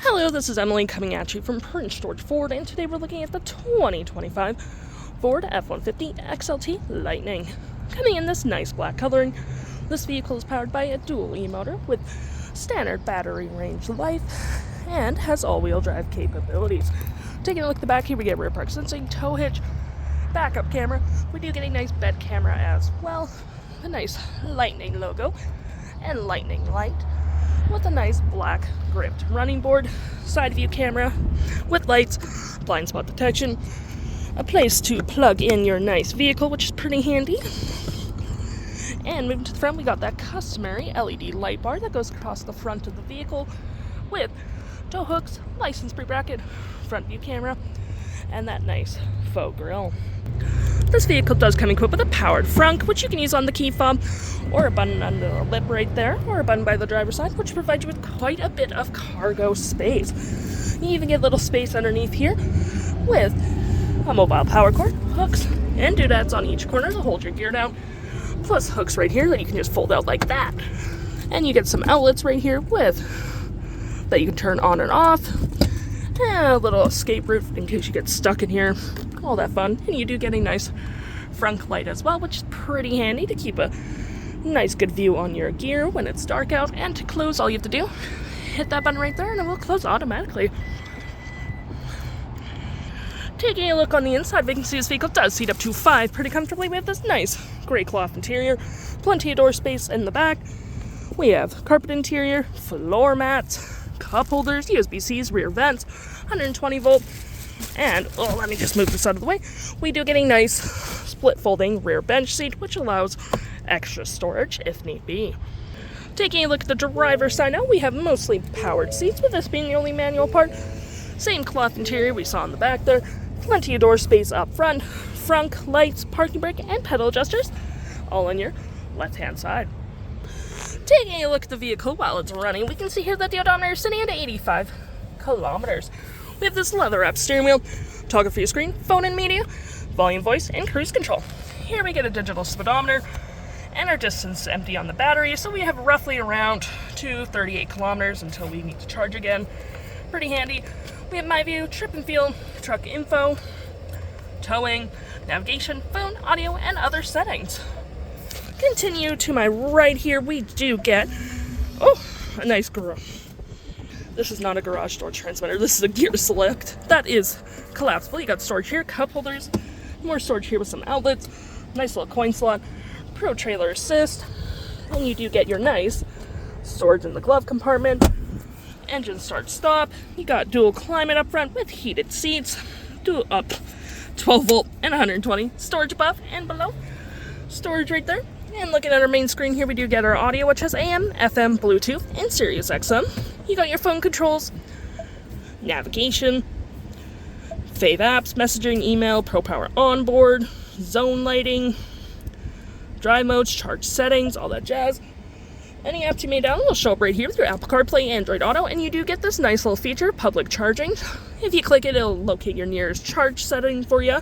Hello, this is Emily coming at you from Prince George Ford, and today we're looking at the 2025 Ford F-150 XLT Lightning. Coming in this nice black coloring, this vehicle is powered by a dual E-motor with standard battery range life and has all-wheel drive capabilities. Taking a look at the back here, we get rear park sensing, tow hitch, backup camera. We do get a nice bed camera as well, a nice Lightning logo, and Lightning light with a nice black gripped running board, side view camera with lights, blind spot detection, a place to plug in your nice vehicle, which is pretty handy. And moving to the front, we got that customary LED light bar that goes across the front of the vehicle with tow hooks, license plate bracket, front view camera, and that nice faux grille. This vehicle does come equipped with a powered frunk, which you can use on the key fob, or a button under the lip right there, or a button by the driver's side, which provides you with quite a bit of cargo space. You even get little space underneath here with a mobile power cord, hooks, and doodads on each corner to hold your gear down, plus hooks right here that you can just fold out like that. And you get some outlets right here that you can turn on and off, and a little escape route in case you get stuck in here. All that fun. And you do get a nice front light as well, which is pretty handy to keep a nice good view on your gear when it's dark out. And to close, all you have to do, hit that button right there and it will close automatically. Taking a look on the inside, we can see this vehicle does seat up to 5 pretty comfortably. We have this nice gray cloth interior, plenty of door space in the back. We have carpet interior, floor mats, cup holders, USB-Cs, rear vents, 120 volt. And, let me just move this out of the way. We do get a nice split folding rear bench seat, which allows extra storage if need be. Taking a look at the driver's side now, we have mostly powered seats, with this being the only manual part. Same cloth interior we saw in the back there. Plenty of door space up front. Frunk, lights, parking brake, and pedal adjusters, all on your left-hand side. Taking a look at the vehicle while it's running, we can see here that the odometer is sitting at 85 kilometers. We have this leather-wrapped steering wheel, toggle for your screen, phone and media, volume, voice, and cruise control. Here we get a digital speedometer, and our distance is empty on the battery, so we have roughly around 238 kilometers until we need to charge again. Pretty handy. We have My View, trip and field, truck info, towing, navigation, phone, audio, and other settings. Continue to my right here, we do get, a nice garage. This is not a garage door transmitter, this is a gear select. That is collapsible. You got storage here, cup holders, more storage here with some outlets, nice little coin slot, Pro Trailer Assist, and you do get your nice storage in the glove compartment, engine start stop. You got dual climate up front with heated seats, dual up 12 volt and 120, storage above and below, storage right there. And looking at our main screen here, we do get our audio, which has AM, FM, Bluetooth, and SiriusXM. You got your phone controls, navigation, fave apps, messaging, email, Pro Power onboard, zone lighting, drive modes, charge settings, all that jazz. Any apps you may download will show up right here with your Apple CarPlay, Android Auto, and you do get this nice little feature, public charging. If you click it, it'll locate your nearest charge setting for you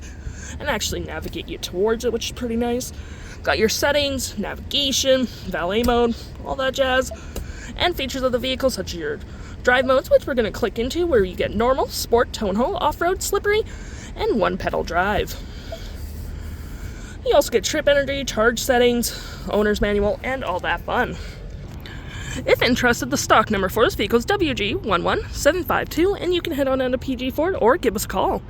and actually navigate you towards it, which is pretty nice. Got your settings, navigation, valet mode, all that jazz, and features of the vehicle such as your drive modes, which we're going to click into, where you get normal, sport, tow and haul, off-road, slippery, and one-pedal drive. You also get trip energy, charge settings, owner's manual, and all that fun. If interested, the stock number for this vehicle is WG11752, and you can head on down to PG Ford or give us a call.